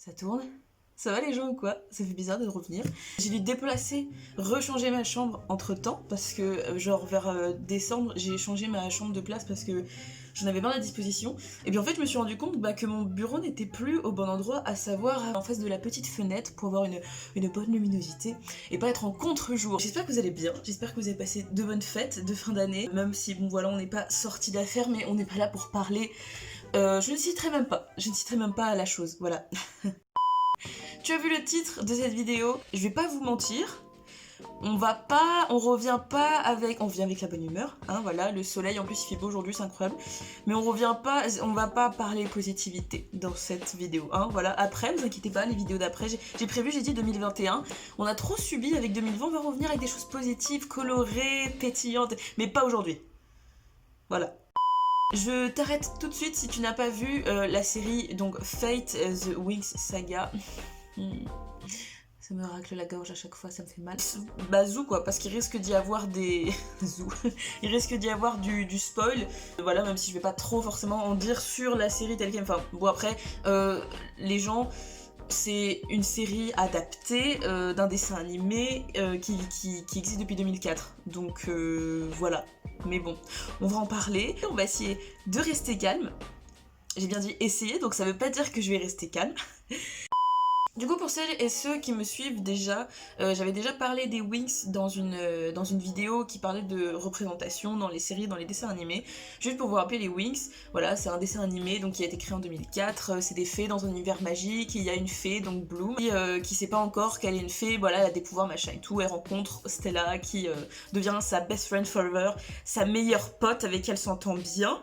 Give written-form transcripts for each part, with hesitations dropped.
Ça tourne? Ça va les gens ou quoi? Ça fait bizarre de revenir. J'ai dû déplacer, rechanger ma chambre entre temps parce que genre vers décembre j'ai changé ma chambre de place parce que j'en avais marre à disposition. Et puis en fait je me suis rendu compte que mon bureau n'était plus au bon endroit, à savoir en face de la petite fenêtre pour avoir une bonne luminosité et pas être en contre-jour. J'espère que vous allez bien, j'espère que vous avez passé de bonnes fêtes de fin d'année, même si bon voilà on n'est pas sorti d'affaires mais on n'est pas là pour parler. Je ne citerai même pas la chose, voilà. Tu as vu le titre de cette vidéo, je vais pas vous mentir, on revient pas avec, on vient avec la bonne humeur, hein, voilà, le soleil en plus il fait beau aujourd'hui, c'est incroyable, mais on va pas parler positivité dans cette vidéo, hein, voilà, après, vous inquiétez pas, les vidéos d'après, j'ai dit 2021, on a trop subi avec 2020, on va revenir avec des choses positives, colorées, pétillantes, mais pas aujourd'hui, voilà. Je t'arrête tout de suite si tu n'as pas vu la série donc Fate The Wings Saga. Ça me racle la gorge à chaque fois, ça me fait mal. Bah zou quoi, parce qu'il risque d'y avoir des... zou. Il risque d'y avoir du spoil. Voilà, même si je vais pas trop forcément en dire sur la série telle qu'elle... Enfin, bon après, les gens... C'est une série adaptée d'un dessin animé qui existe depuis 2004. Donc voilà. Mais bon, on va en parler. On va essayer de rester calme. J'ai bien dit essayer, donc ça veut pas dire que je vais rester calme. Du coup, pour celles et ceux qui me suivent déjà, j'avais déjà parlé des Winx dans une vidéo qui parlait de représentation dans les séries, dans les dessins animés. Juste pour vous rappeler, les Winx, voilà, c'est un dessin animé donc, qui a été créé en 2004, c'est des fées dans un univers magique, et il y a une fée, donc Bloom, qui sait pas encore qu'elle est une fée, voilà, elle a des pouvoirs, machin et tout, elle rencontre Stella qui devient sa best friend forever, sa meilleure pote avec qui elle s'entend bien.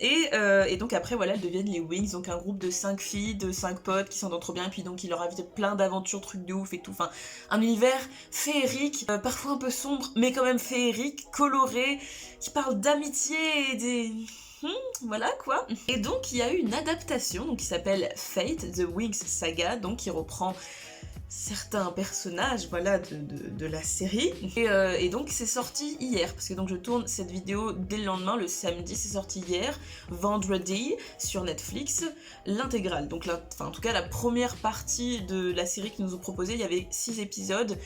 Et donc après voilà elles deviennent les Winx, donc un groupe de 5 filles, de 5 potes qui s'entendent trop bien et puis donc il leur arrive plein d'aventures, trucs de ouf et tout, enfin un univers féerique, parfois un peu sombre mais quand même féerique, coloré, qui parle d'amitié et des... voilà quoi. Et donc il y a eu une adaptation donc, qui s'appelle Fate The Wings Saga, donc qui reprend certains personnages voilà, de la série et donc c'est sorti hier parce que donc je tourne cette vidéo dès le lendemain, le samedi, c'est sorti hier, vendredi sur Netflix, l'intégrale, donc là, enfin en tout cas la première partie de la série qu'ils nous ont proposé, il y avait 6 épisodes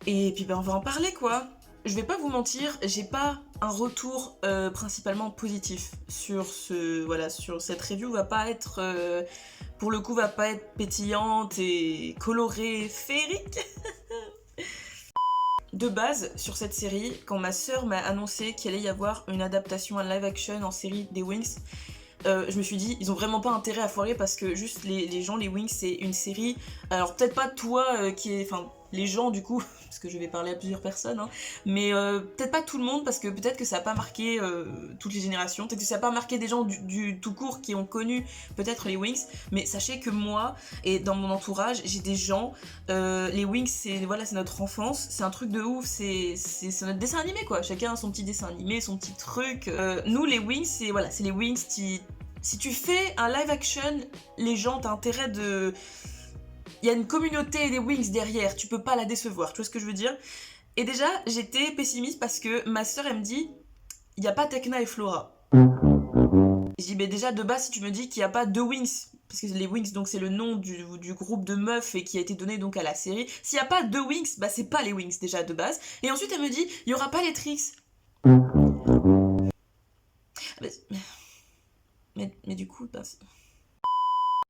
et puis ben on va en parler quoi. Je vais pas vous mentir, j'ai pas un retour principalement positif sur sur cette review, va pas être pour le coup va pas être pétillante et colorée, féerique. De base, sur cette série, quand ma sœur m'a annoncé qu'il allait y avoir une adaptation, un live action en série des Winx, je me suis dit, ils ont vraiment pas intérêt à foirer parce que juste les gens, les Winx, c'est une série. Alors peut-être pas toi qui est... Enfin, les gens du coup, parce que je vais parler à plusieurs personnes, hein, mais peut-être pas tout le monde parce que peut-être que ça a pas marqué toutes les générations, peut-être que ça a pas marqué des gens du tout court qui ont connu peut-être les Winx, mais sachez que moi et dans mon entourage, j'ai des gens, les Winx c'est voilà, c'est notre enfance, c'est un truc de ouf, c'est notre dessin animé quoi, chacun a son petit dessin animé, son petit truc. Nous les Winx, c'est voilà, c'est les Winx qui... Si tu fais un live action, les gens t'as intérêt de... Il y a une communauté des Winx derrière, tu peux pas la décevoir, tu vois ce que je veux dire? Et déjà, j'étais pessimiste parce que ma soeur elle me dit, il n'y a pas Tekna et Flora. Je dis, mais déjà de base, si tu me dis qu'il n'y a pas deux Winx, parce que les Winx, donc c'est le nom du groupe de meufs et qui a été donné donc à la série, s'il n'y a pas deux Winx, bah c'est pas les Winx déjà de base. Et ensuite elle me dit, il n'y aura pas les Trix. Mais du coup, bah,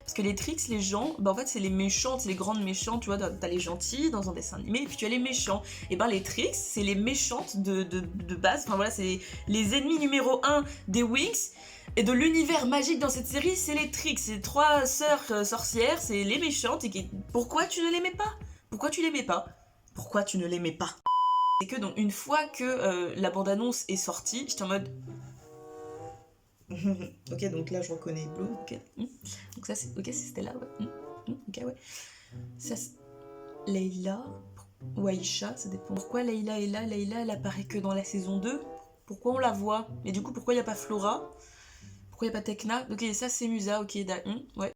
parce que les Trix, les gens, bah en fait c'est les méchantes, c'est les grandes méchantes, tu vois, t'as les gentils dans un dessin animé, et puis tu as les méchants. Et ben les Trix, c'est les méchantes de base, enfin voilà, c'est les ennemis numéro 1 des Winx, et de l'univers magique dans cette série, c'est les Trix, c'est 3 sœurs sorcières, c'est les méchantes, et pourquoi tu ne l'aimais pas? Pourquoi tu l'aimais pas? Pourquoi tu ne l'aimais pas? C'est que donc une fois que la bande-annonce est sortie, j'étais en mode... Ok, donc là je reconnais Blue, ok. Donc ça c'est... Ok, c'est Stella, ouais. Ok, ouais. Ça c'est... Layla ou Aïcha, ça dépend. Pourquoi Layla est là? Layla elle apparaît que dans la saison 2. Pourquoi on la voit? Mais du coup pourquoi il n'y a pas Flora? Pourquoi il n'y a pas Tekna? Ok, ça c'est Musa, ok, ouais.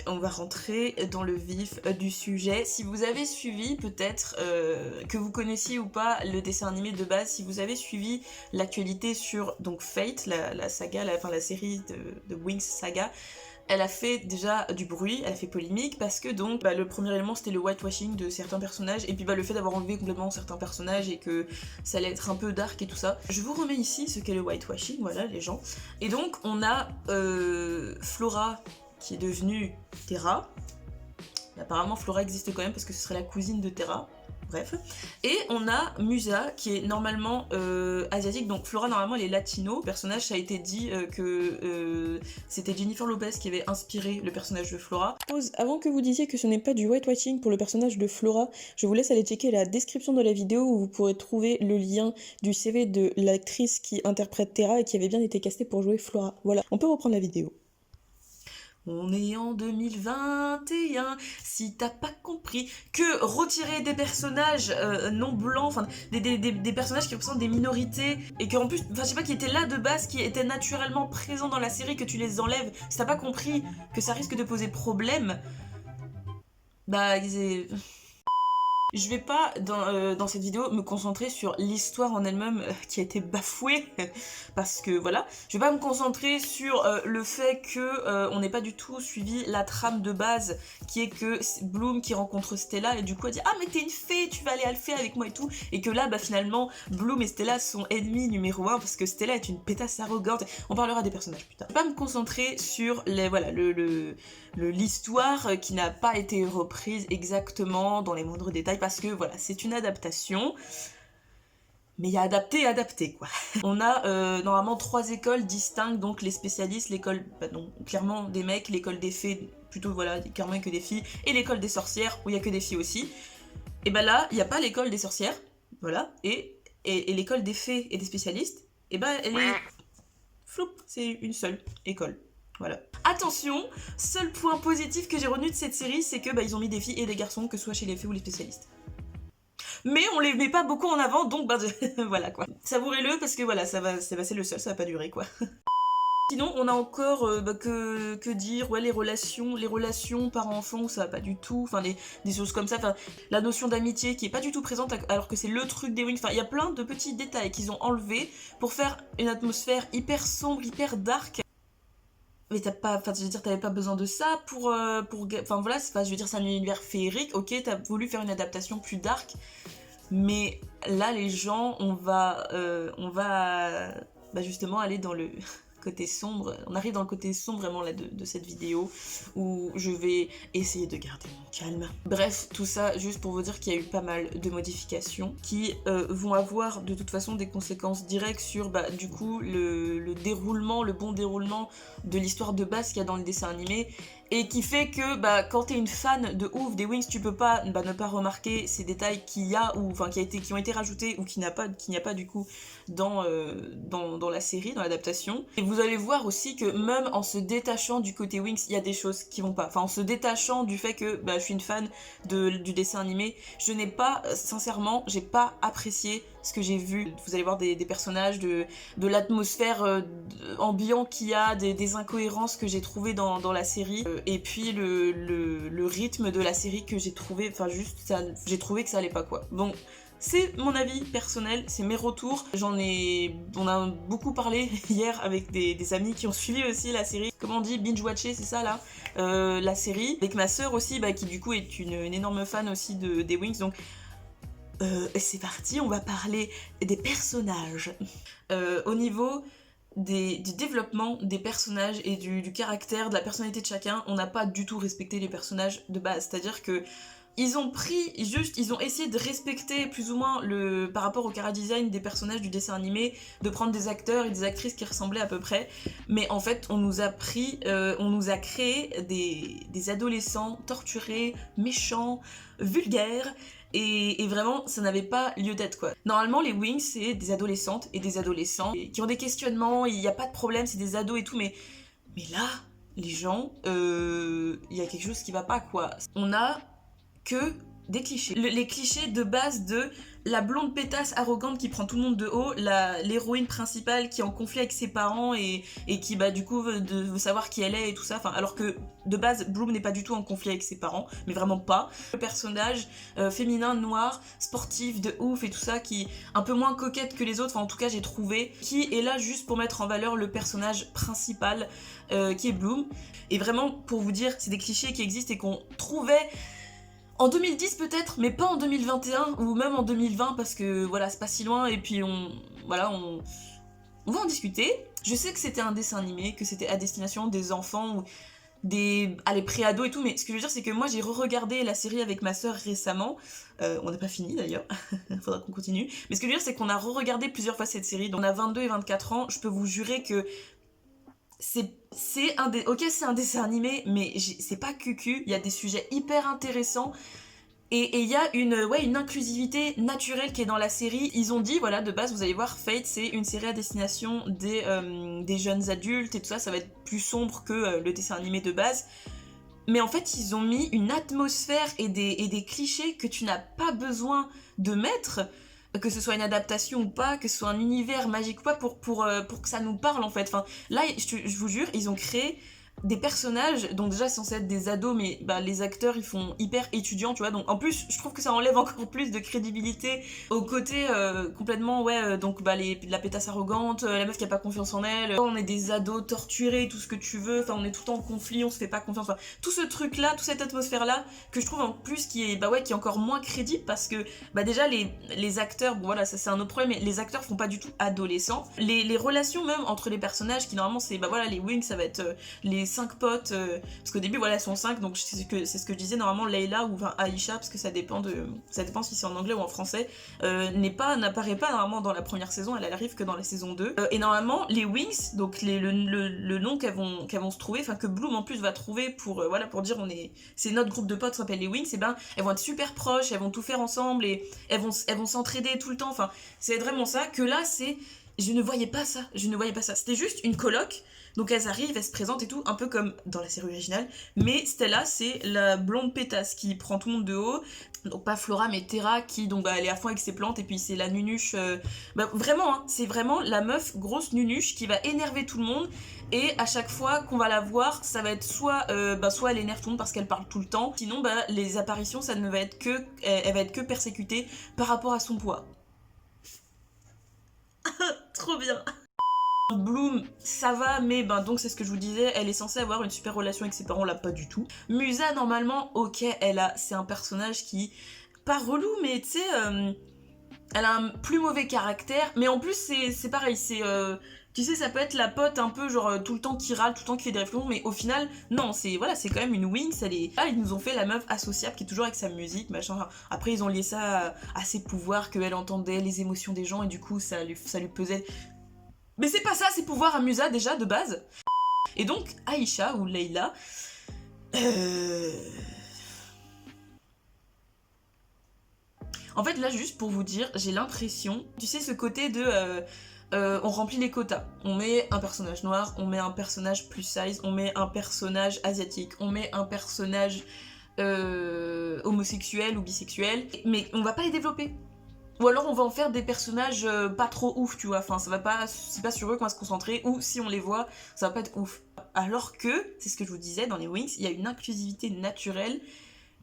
On va rentrer dans le vif du sujet. Si vous avez suivi peut-être, que vous connaissiez ou pas le dessin animé de base, si vous avez suivi l'actualité sur donc Fate, la saga, la série de Winx Saga, elle a fait déjà du bruit, elle a fait polémique parce que donc le premier élément c'était le whitewashing de certains personnages et puis le fait d'avoir enlevé complètement certains personnages et que ça allait être un peu dark et tout ça. Je vous remets ici ce qu'est le whitewashing, voilà les gens. Et donc on a Flora qui est devenue Terra. Apparemment Flora existe quand même parce que ce serait la cousine de Terra. Bref. Et on a Musa qui est normalement asiatique, donc Flora normalement elle est latino. Le personnage, ça a été dit que c'était Jennifer Lopez qui avait inspiré le personnage de Flora. Avant que vous disiez que ce n'est pas du whitewashing pour le personnage de Flora, je vous laisse aller checker la description de la vidéo où vous pourrez trouver le lien du CV de l'actrice qui interprète Terra et qui avait bien été castée pour jouer Flora. Voilà, on peut reprendre la vidéo. On est en 2021, si t'as pas compris que retirer des personnages non blancs, enfin des personnages qui représentent des minorités, et qu'en plus, enfin je sais pas, qui étaient là de base, qui étaient naturellement présents dans la série, que tu les enlèves, si t'as pas compris que ça risque de poser problème, je vais pas, dans cette vidéo, me concentrer sur l'histoire en elle-même qui a été bafouée, parce que voilà. Je vais pas me concentrer sur le fait que on n'ait pas du tout suivi la trame de base, qui est que Bloom qui rencontre Stella, et du coup elle dit « Ah mais t'es une fée, tu vas aller à le faire avec moi et tout », et que là, finalement, Bloom et Stella sont ennemis numéro 1, parce que Stella est une pétasse arrogante. On parlera des personnages plus tard. Je vais pas me concentrer sur l'histoire qui n'a pas été reprise exactement dans les moindres détails, parce que voilà, c'est une adaptation, mais il y a adapté et adapté quoi. On a normalement 3 écoles distinctes, donc les spécialistes, l'école clairement des mecs, l'école des fées, plutôt voilà, clairement que des filles, et l'école des sorcières, où il y a que des filles aussi. Et là, il n'y a pas l'école des sorcières, voilà, et l'école des fées et des spécialistes, elle est floup, c'est une seule école. Voilà. Attention, seul point positif que j'ai retenu de cette série, c'est que ils ont mis des filles et des garçons, que ce soit chez les fées ou les spécialistes. Mais on les met pas beaucoup en avant, donc voilà quoi. Savourez-le parce que voilà, c'est le seul, ça va pas durer quoi. Sinon, on a encore que dire, ouais, les relations parents-enfants, ça va pas du tout, enfin des choses comme ça, enfin la notion d'amitié qui est pas du tout présente alors que c'est le truc des Wings, enfin il y a plein de petits détails qu'ils ont enlevés pour faire une atmosphère hyper sombre, hyper dark. Mais t'avais pas besoin de ça enfin voilà, je veux dire, c'est un univers féerique, ok, t'as voulu faire une adaptation plus dark, mais là les gens, on va justement aller dans le côté sombre, on arrive dans le côté sombre vraiment là de cette vidéo, où je vais essayer de garder mon calme. Bref, tout ça juste pour vous dire qu'il y a eu pas mal de modifications qui vont avoir de toute façon des conséquences directes sur du coup le déroulement, le bon déroulement de l'histoire de base qu'il y a dans le dessin animé, et qui fait que quand t'es une fan de ouf des Wings, tu peux pas ne pas remarquer ces détails qu'il y a, ou enfin qui ont été rajoutés ou qu'il n'y a pas du coup dans la série, dans l'adaptation. Et vous allez voir aussi que même en se détachant du côté Wings, il y a des choses qui vont pas. Enfin, en se détachant du fait que je suis une fan du dessin animé, je n'ai pas, sincèrement, j'ai pas apprécié ce que j'ai vu. Vous allez voir des personnages, de l'atmosphère ambiant qu'il y a, des incohérences que j'ai trouvées dans la série, et puis le rythme de la série que j'ai trouvé, j'ai trouvé que ça allait pas quoi. Bon, c'est mon avis personnel, c'est mes retours. On a beaucoup parlé hier avec des amis qui ont suivi aussi la série. Comment on dit, binge-watcher, c'est ça là, la série. Avec ma sœur aussi, qui du coup est une énorme fan aussi des Wings, donc c'est parti, on va parler des personnages. Au niveau du développement des personnages et du caractère, de la personnalité de chacun, on n'a pas du tout respecté les personnages de base, c'est-à-dire que ils ont essayé de respecter plus ou moins par rapport au chara-design des personnages du dessin animé, de prendre des acteurs et des actrices qui ressemblaient à peu près, mais en fait on nous a créé des adolescents torturés, méchants, vulgaires, et vraiment ça n'avait pas lieu d'être quoi. Normalement les Wings c'est des adolescentes et des adolescents qui ont des questionnements, il n'y a pas de problème, c'est des ados et tout, mais là les gens, il y a quelque chose qui va pas quoi. On a que des clichés. Les clichés de base de la blonde pétasse arrogante qui prend tout le monde de haut, l'héroïne principale qui est en conflit avec ses parents et qui bah du coup veut savoir qui elle est et tout ça, enfin, alors que de base Bloom n'est pas du tout en conflit avec ses parents, mais vraiment pas. Le personnage féminin, noir, sportif de ouf et tout ça, qui est un peu moins coquette que les autres, enfin en tout cas j'ai trouvé, qui est là juste pour mettre en valeur le personnage principal qui est Bloom. Et vraiment pour vous dire, c'est des clichés qui existent et qu'on trouvait en 2010 peut-être, mais pas en 2021 ou même en 2020 parce que voilà, c'est pas si loin et puis on va en discuter. Je sais que c'était un dessin animé, que c'était à destination des enfants ou des pré-ados et tout, mais ce que je veux dire c'est que moi j'ai re-regardé la série avec ma sœur récemment. On n'a pas fini d'ailleurs, faudra qu'on continue. Mais ce que je veux dire c'est qu'on a re-regardé plusieurs fois cette série, donc on a 22 et 24 ans, je peux vous jurer que c'est un dessin animé, mais c'est pas cucu, il y a des sujets hyper intéressants. Et il y a une inclusivité naturelle qui est dans la série. Ils ont dit, voilà, de base, vous allez voir, Fate, c'est une série à destination des jeunes adultes et tout ça, ça va être plus sombre que le dessin animé de base. Mais en fait, ils ont mis une atmosphère et des clichés que tu n'as pas besoin de mettre, que ce soit une adaptation ou pas, que ce soit un univers magique ou pas, pour que ça nous parle, en fait. Enfin, là, je vous jure, ils ont créé des personnages, donc déjà c'est censé être des ados, mais bah, les acteurs ils font hyper étudiants, tu vois, donc en plus je trouve que ça enlève encore plus de crédibilité au côté complètement, donc bah, la pétasse arrogante, la meuf qui a pas confiance en elle, on est des ados torturés, tout ce que tu veux, enfin on est tout le temps en conflit, on se fait pas confiance, enfin tout ce truc là, toute cette atmosphère là, que je trouve en plus qui est encore moins crédible, parce que bah déjà les acteurs, bon voilà, ça c'est un autre problème, mais les acteurs font pas du tout adolescents, les relations même entre les personnages, qui normalement c'est, bah voilà, les wings ça va être les 5 potes, parce qu'au début voilà elles sont 5, donc c'est ce que je disais, normalement Layla ou Aisha, parce que ça dépend si c'est en anglais ou en français, n'apparaît pas normalement dans la première saison, elle arrive que dans la saison 2, et normalement les Wings, donc le nom qu'elles vont se trouver, enfin que Bloom en plus va trouver pour dire c'est notre groupe de potes s'appelle les Wings, et ben elles vont être super proches, elles vont tout faire ensemble et elles vont s'entraider tout le temps, enfin c'est vraiment ça, que là je ne voyais pas ça, c'était juste une coloc. Donc elles arrivent, elles se présentent et tout, un peu comme dans la série originale, mais Stella c'est la blonde pétasse qui prend tout le monde de haut, donc pas Flora mais Terra qui donc elle est à fond avec ses plantes, et puis c'est la nunuche, vraiment hein, c'est vraiment la meuf grosse nunuche qui va énerver tout le monde, et à chaque fois qu'on va la voir ça va être soit elle énerve tout le monde parce qu'elle parle tout le temps, sinon les apparitions ça ne va être que, elle va être que persécutée par rapport à son poids. Trop bien. Bloom, ça va, mais donc c'est ce que je vous disais, elle est censée avoir une super relation avec ses parents, là pas du tout. Musa, normalement, ok, c'est un personnage qui, pas relou, mais tu sais, elle a un plus mauvais caractère, mais en plus c'est pareil, tu sais, ça peut être la pote un peu genre tout le temps qui râle, tout le temps qui fait des réflexions, mais au final, non, c'est quand même une Wings, ils nous ont fait la meuf associable qui est toujours avec sa musique, machin. Enfin, après ils ont lié ça à ses pouvoirs, qu'elle entendait les émotions des gens et du coup ça lui pesait. Mais c'est pas ça, ses pouvoirs à Musa déjà de base. Et donc Aisha ou Layla, en fait là juste pour vous dire, j'ai l'impression, tu sais ce côté de on remplit les quotas, on met un personnage noir, on met un personnage plus size, on met un personnage asiatique, on met un personnage homosexuel ou bisexuel, mais on va pas les développer. Ou alors on va en faire des personnages pas trop ouf, tu vois, enfin c'est pas sur eux qu'on va se concentrer, ou si on les voit, ça va pas être ouf. Alors que, c'est ce que je vous disais, dans les Wings, il y a une inclusivité naturelle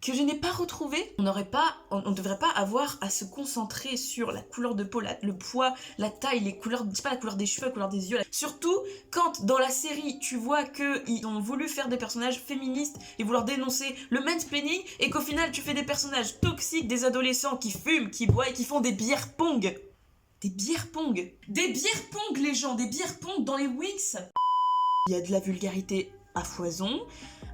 que je n'ai pas retrouvée. On ne devrait pas avoir à se concentrer sur la couleur de peau, le poids, la taille, les couleurs, je sais pas, la couleur des cheveux, la couleur des yeux. Surtout quand dans la série tu vois qu'ils ont voulu faire des personnages féministes et vouloir dénoncer le mansplaining, et qu'au final tu fais des personnages toxiques, des adolescents qui fument, qui boivent et qui font des bières pong. Des bières pong. Des bières pong, les gens, des bières pong dans les Wings. Il y a de la vulgarité à foison.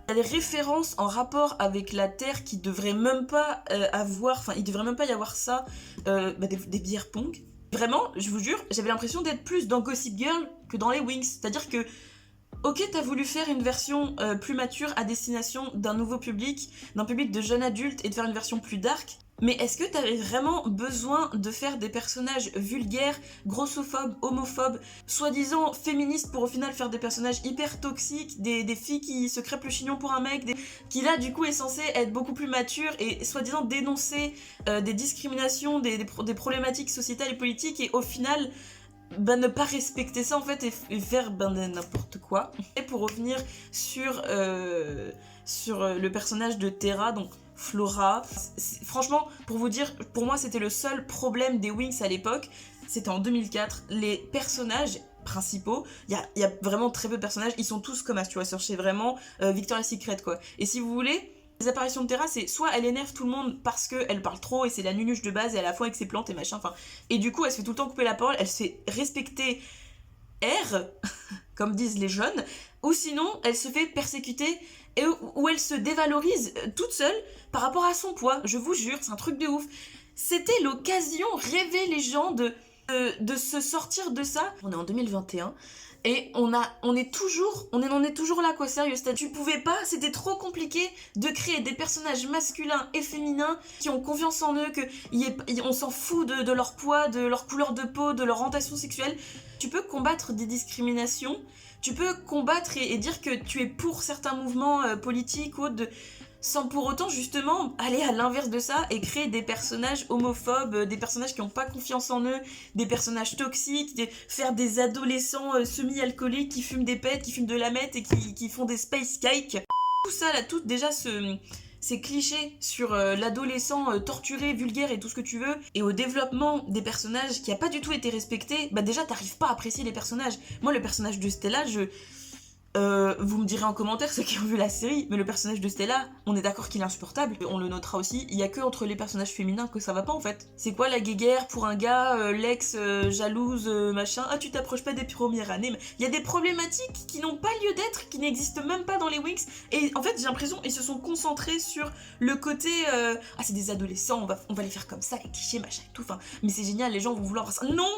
Il y a des références en rapport avec la Terre qui devraient même pas avoir, enfin il devrait même pas y avoir ça, des bières pong. Vraiment, je vous jure, j'avais l'impression d'être plus dans Gossip Girl que dans les Wings. C'est-à-dire que, ok, t'as voulu faire une version plus mature à destination d'un nouveau public, d'un public de jeunes adultes, et de faire une version plus dark, Mais est-ce que t'avais vraiment besoin de faire des personnages vulgaires, grossophobes, homophobes, soi-disant féministes pour au final faire des personnages hyper toxiques, des filles qui se crêpent le chignon pour un mec, qui là du coup est censé être beaucoup plus mature et soi-disant dénoncer des discriminations, des problématiques sociétales et politiques et au final ne pas respecter ça en fait et faire n'importe quoi. Et pour revenir sur, le personnage de Terra, donc Flora, franchement, pour vous dire, pour moi c'était le seul problème des Winx à l'époque, c'était en 2004, les personnages principaux, il y a vraiment très peu de personnages, ils sont tous comme as, tu vois, chercher vraiment Victoria's Secret quoi. Et si vous voulez, les apparitions de Terra, c'est soit elle énerve tout le monde parce qu'elle parle trop et c'est la nunuche de base et à la fois avec ses plantes et machin, enfin, et du coup elle se fait tout le temps couper la parole, elle se fait respecter R, comme disent les jeunes, ou sinon elle se fait persécuter et où elle se dévalorise toute seule par rapport à son poids. Je vous jure, c'est un truc de ouf. C'était l'occasion rêvée les gens de se sortir de ça. On est en 2021 et on en est toujours là quoi, sérieux. Tu pouvais pas, c'était trop compliqué de créer des personnages masculins et féminins qui ont confiance en eux, on s'en fout de leur poids, de leur couleur de peau, de leur orientation sexuelle. Tu peux combattre des discriminations, tu peux combattre et dire que tu es pour certains mouvements politiques ou autres, sans pour autant justement aller à l'inverse de ça et créer des personnages homophobes, des personnages qui n'ont pas confiance en eux, des personnages toxiques, faire des adolescents semi-alcooliques qui fument des pets, qui fument de la meth et qui font des space cakes. Tout ça là, déjà ces clichés sur l'adolescent torturé, vulgaire et tout ce que tu veux, et au développement des personnages qui a pas du tout été respecté, bah déjà t'arrives pas à apprécier les personnages. Moi le personnage de Stella, vous me direz en commentaire ceux qui ont vu la série, mais le personnage de Stella, on est d'accord qu'il est insupportable, on le notera aussi, il y a que entre les personnages féminins que ça va pas en fait. C'est quoi la guéguerre pour un gars, l'ex jalouse, machin, ah tu t'approches pas des premières années, mais il y a des problématiques qui n'ont pas lieu d'être, qui n'existent même pas dans les Winx, et en fait j'ai l'impression ils se sont concentrés sur le côté, ah c'est des adolescents, on va les faire comme ça, les clichés, machin et tout, enfin, mais c'est génial, les gens vont vouloir voir ça. Non!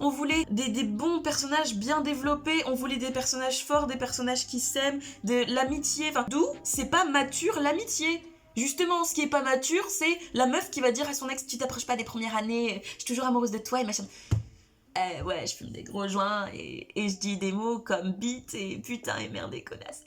On voulait des bons personnages bien développés, on voulait des personnages forts, des personnages qui s'aiment, de l'amitié, enfin d'où c'est pas mature l'amitié. Justement, ce qui est pas mature, c'est la meuf qui va dire à son ex tu t'approches pas des premières années, je suis toujours amoureuse de toi et machin. Ouais, je fume des gros joints et je dis des mots comme bite et putain et merde et connasse.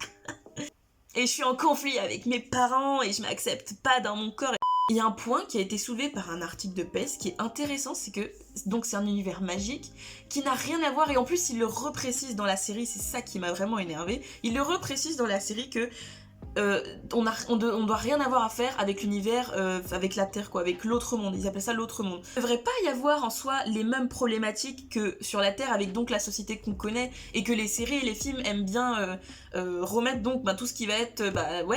Et je suis en conflit avec mes parents et je m'accepte pas dans mon corps. Il y a un point qui a été soulevé par un article de PES qui est intéressant, c'est que donc c'est un univers magique qui n'a rien à voir, et en plus il le reprécise dans la série, c'est ça qui m'a vraiment énervé, il le reprécise dans la série que on doit rien avoir à faire avec l'univers, avec la Terre quoi, avec l'autre monde, ils appellent ça l'autre monde. Il ne devrait pas y avoir en soi les mêmes problématiques que sur la Terre avec donc la société qu'on connaît et que les séries et les films aiment bien remettre donc tout ce qui va être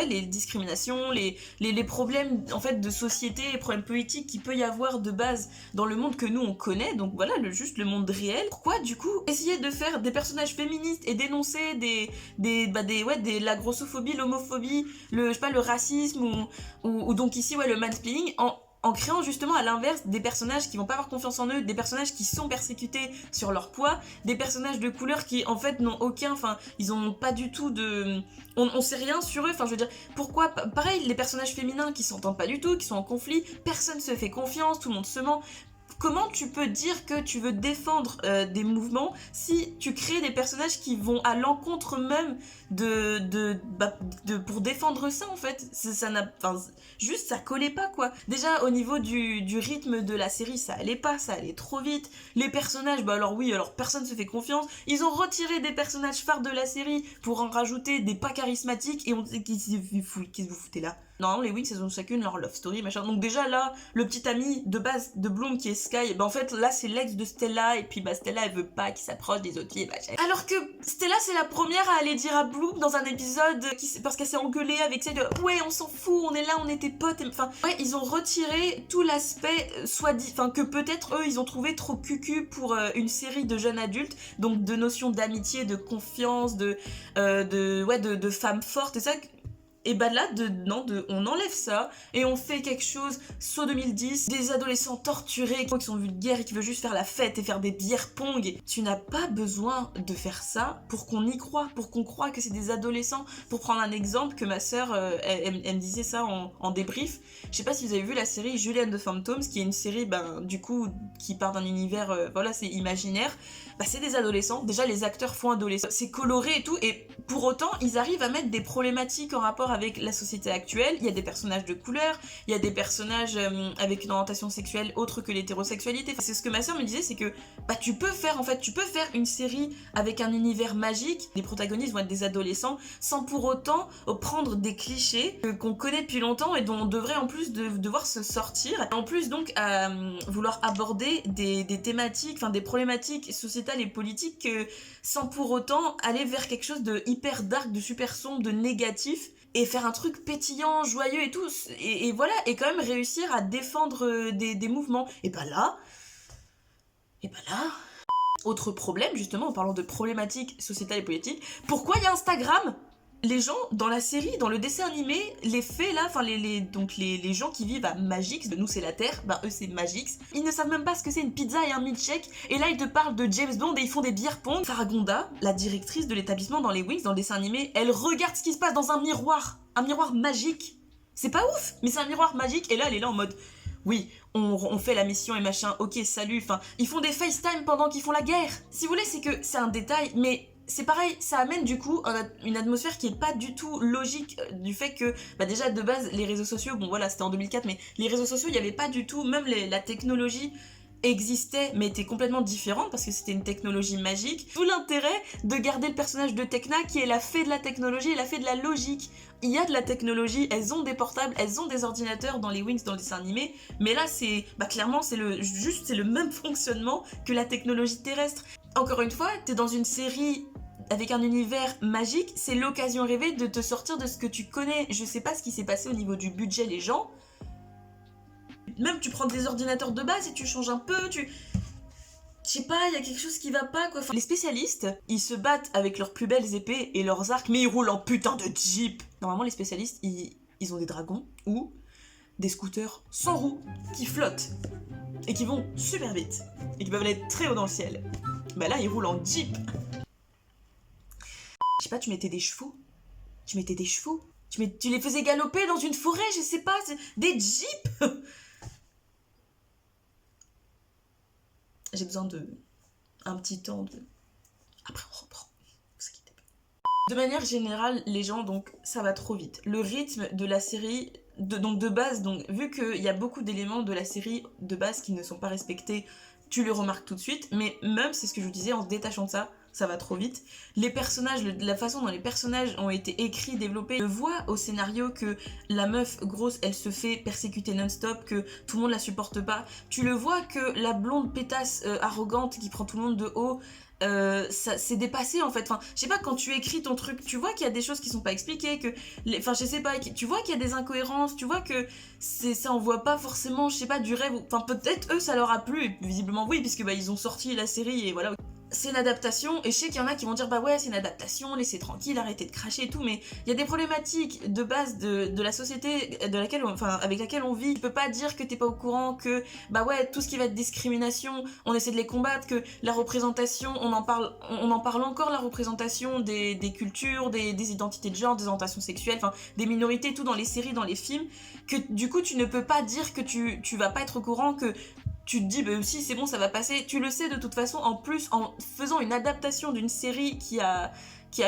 les discriminations, les problèmes en fait de société, les problèmes politiques qu'il peut y avoir de base dans le monde que nous on connaît, donc voilà juste le monde réel. Pourquoi du coup essayer de faire des personnages féministes et dénoncer la grossophobie, l'homophobie, le racisme ou donc ici le mansplaining en créant justement à l'inverse des personnages qui vont pas avoir confiance en eux, des personnages qui sont persécutés sur leur poids, des personnages de couleur qui en fait n'ont aucun, enfin ils ont pas du tout de, on sait rien sur eux, enfin je veux dire pourquoi, pareil les personnages féminins qui s'entendent pas du tout, qui sont en conflit, personne se fait confiance, tout le monde se ment. Comment tu peux dire que tu veux défendre des mouvements si tu crées des personnages qui vont à l'encontre même pour défendre ça en fait, juste ça collait pas quoi. Déjà au niveau du rythme de la série ça allait pas, ça allait trop vite. Les personnages, alors personne se fait confiance. Ils ont retiré des personnages phares de la série pour en rajouter des pas charismatiques et on sait qu'est-ce que vous foutez là. Non, les Winx elles ont chacune leur love story machin. Donc déjà là, le petit ami de base de Bloom qui est Sky, en fait là c'est l'ex de Stella et puis Stella elle veut pas qu'il s'approche des autres filles machin. Alors que Stella c'est la première à aller dire à Bloom dans un épisode parce qu'elle s'est engueulée avec celle de ouais on s'en fout, on est là, on était potes, enfin ouais ils ont retiré tout l'aspect que peut-être eux ils ont trouvé trop cucu pour une série de jeunes adultes, donc de notions d'amitié, de confiance, de femmes fortes et ça. Et bah là, on enlève ça et on fait quelque chose, saut 2010, des adolescents torturés qui sont vulgaires et qui veulent juste faire la fête et faire des bières pong. Tu n'as pas besoin de faire ça pour qu'on y croit, pour qu'on croie que c'est des adolescents. Pour prendre un exemple, que ma sœur, elle me disait ça en débrief. Je sais pas si vous avez vu la série Julian the Phantoms, qui est une série, du coup, qui part d'un univers, voilà, c'est imaginaire. Bah, c'est des adolescents. Déjà, les acteurs font adolescents. C'est coloré et tout, et pour autant, ils arrivent à mettre des problématiques en rapport avec la société actuelle. Il y a des personnages de couleur, il y a des personnages avec une orientation sexuelle autre que l'hétérosexualité. Enfin, c'est ce que ma sœur me disait, c'est que tu peux faire une série avec un univers magique. Les protagonistes vont être des adolescents, sans pour autant prendre des clichés qu'on connaît depuis longtemps et dont on devrait en plus devoir se sortir. En plus donc à vouloir aborder des thématiques, des problématiques sociétales et politiques sans pour autant aller vers quelque chose de hyper dark, de super sombre, de négatif, et faire un truc pétillant, joyeux et tout, et voilà, et quand même réussir à défendre des mouvements. Et bah là, autre problème, justement, en parlant de problématiques sociétales et politiques, pourquoi il y a Instagram ? Les gens, dans la série, dans le dessin animé, les faits là, les gens qui vivent à Magix, nous c'est la Terre, eux c'est Magix, ils ne savent même pas ce que c'est une pizza et un milkshake, et là ils te parlent de James Bond et ils font des beer pong. Faragonda, la directrice de l'établissement dans les Wings, dans le dessin animé, elle regarde ce qui se passe dans un miroir magique. C'est pas ouf, mais c'est un miroir magique, et là elle est là en mode... Oui, on fait la mission et machin, ok, salut, ils font des FaceTime pendant qu'ils font la guerre. Si vous voulez, c'est que c'est un détail, mais c'est pareil, ça amène du coup une atmosphère qui est pas du tout logique, du fait que, déjà de base, les réseaux sociaux, bon voilà, c'était en 2004, mais les réseaux sociaux, il y avait pas du tout, même la technologie existait, mais était complètement différente, parce que c'était une technologie magique. Tout l'intérêt de garder le personnage de Tecna, qui est la fée de la technologie et la fée de la logique. Il y a de la technologie, elles ont des portables, elles ont des ordinateurs dans les Wings, dans le dessin animé, mais là c'est, clairement c'est le même fonctionnement que la technologie terrestre. Encore une fois, t'es dans une série avec un univers magique, c'est l'occasion rêvée de te sortir de ce que tu connais. Je sais pas ce qui s'est passé au niveau du budget, les gens. Même tu prends des ordinateurs de base et tu changes un peu, je sais pas, il y a quelque chose qui va pas, quoi. Les spécialistes, ils se battent avec leurs plus belles épées et leurs arcs, mais ils roulent en putain de jeep. Normalement, les spécialistes, ils ont des dragons ou des scooters sans roues qui flottent et qui vont super vite et qui peuvent aller très haut dans le ciel. Là, ils roulent en jeep. Je sais pas, tu mettais des chevaux. Tu les faisais galoper dans une forêt, je sais pas, des jeeps. J'ai besoin un petit temps de... Après on reprend, vous inquiétez pas. De manière générale, les gens, donc ça va trop vite. Le rythme de la série, de base, vu qu'il y a beaucoup d'éléments de la série de base qui ne sont pas respectés, tu le remarques tout de suite, mais même, c'est ce que je vous disais, en se détachant de ça, ça va trop vite. Les personnages, la façon dont les personnages ont été écrits, développés, je vois au scénario que la meuf grosse, elle se fait persécuter non-stop, que tout le monde la supporte pas. Tu le vois que la blonde pétasse arrogante qui prend tout le monde de haut, ça c'est dépassé en fait. Je sais pas, quand tu écris ton truc, tu vois qu'il y a des choses qui sont pas expliquées, que je sais pas, tu vois qu'il y a des incohérences, tu vois que ça envoie pas forcément, je sais pas, du rêve. Peut-être eux ça leur a plu, et visiblement oui, puisque ils ont sorti la série et voilà. C'est une adaptation, et je sais qu'il y en a qui vont dire ouais c'est une adaptation, laissez tranquille, arrêtez de cracher et tout, mais il y a des problématiques de base de la société avec laquelle on vit. Tu peux pas dire que t'es pas au courant que tout ce qui va être discrimination, on essaie de les combattre, que la représentation, on en parle encore, la représentation des cultures, des identités de genre, des orientations sexuelles, des minorités, tout dans les séries, dans les films, que du coup tu ne peux pas dire que tu vas pas être au courant, que tu te dis, si c'est bon, ça va passer. Tu le sais de toute façon, en plus, en faisant une adaptation d'une série qui a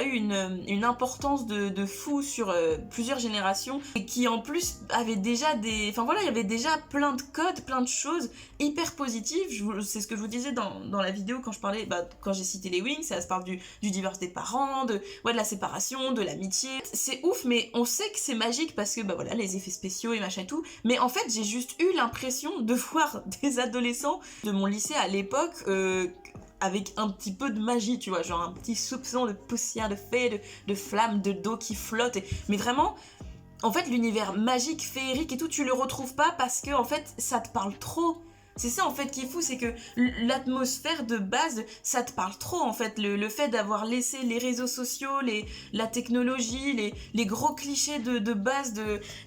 eu une importance de fou sur plusieurs générations, et qui en plus avait déjà il y avait déjà plein de codes, plein de choses hyper positives. C'est ce que je vous disais dans la vidéo quand je parlais, quand j'ai cité les Wings, ça se parle du divorce des parents, de la séparation, de l'amitié. C'est ouf, mais on sait que c'est magique parce que les effets spéciaux et machin et tout. Mais en fait, j'ai juste eu l'impression de voir des adolescents de mon lycée à l'époque, avec un petit peu de magie, tu vois, genre un petit soupçon de poussière, de fée, de flammes, d'eau qui flotte. Mais vraiment, en fait, l'univers magique, féerique et tout, tu le retrouves pas parce que, en fait, ça te parle trop. C'est ça en fait qui est fou, c'est que l'atmosphère de base, ça te parle trop en fait. Le fait d'avoir laissé les réseaux sociaux, la technologie, les gros clichés de base,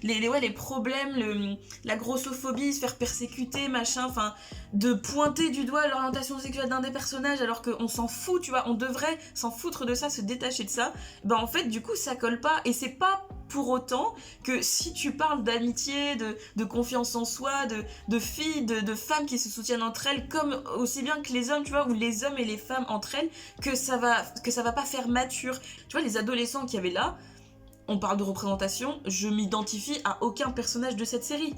les problèmes, la grossophobie, se faire persécuter, machin, enfin, de pointer du doigt l'orientation sexuelle d'un des personnages alors qu'on s'en fout, tu vois, on devrait s'en foutre de ça, se détacher de ça. Ben en fait, du coup, ça colle pas. Et c'est pas pour autant que si tu parles d'amitié, de confiance en soi, de filles, de femmes qui se soutiennent entre elles, comme aussi bien que les hommes, tu vois, ou les hommes et les femmes entre elles, que ça va pas faire mature. Tu vois, les adolescents qu'il y avait là, on parle de représentation, je m'identifie à aucun personnage de cette série.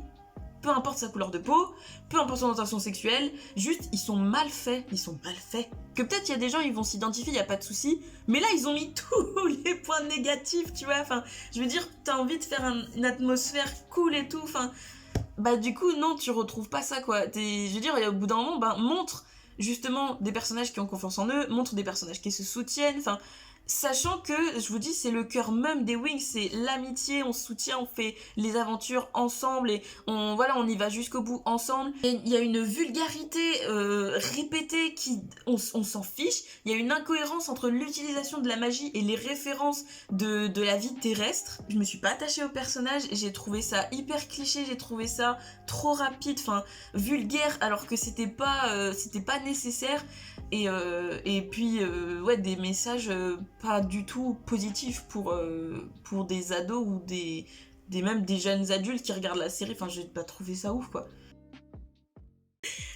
Peu importe sa couleur de peau, peu importe son orientation sexuelle, juste ils sont mal faits, Que peut-être il y a des gens, ils vont s'identifier, il y a pas de souci, mais là ils ont mis tous les points négatifs, tu vois, enfin, je veux dire, t'as envie de faire une atmosphère cool et tout, enfin, bah du coup, non, tu retrouves pas ça, quoi. Je veux dire, au bout d'un moment, ben, montre justement des personnages qui ont confiance en eux, montre des personnages qui se soutiennent, enfin, sachant que, je vous dis, c'est le cœur même des Wings, c'est l'amitié, on se soutient, on fait les aventures ensemble et on y va jusqu'au bout ensemble. Et il y a une vulgarité répétée on s'en fiche. Il y a une incohérence entre l'utilisation de la magie et les références de la vie terrestre. Je me suis pas attachée au personnage, j'ai trouvé ça hyper cliché, j'ai trouvé ça trop rapide, enfin vulgaire, alors que c'était pas nécessaire. Et puis, ouais, des messages pas du tout positifs pour des ados ou même des jeunes adultes qui regardent la série. Enfin, j'ai pas trouvé ça ouf, quoi.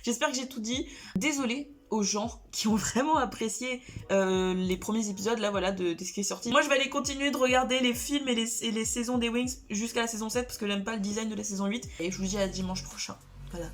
J'espère que j'ai tout dit. Désolée aux gens qui ont vraiment apprécié les premiers épisodes là, voilà, de ce qui est sorti. Moi, je vais aller continuer de regarder les films et les saisons des Wings jusqu'à la saison 7 parce que j'aime pas le design de la saison 8. Et je vous dis à dimanche prochain. Voilà.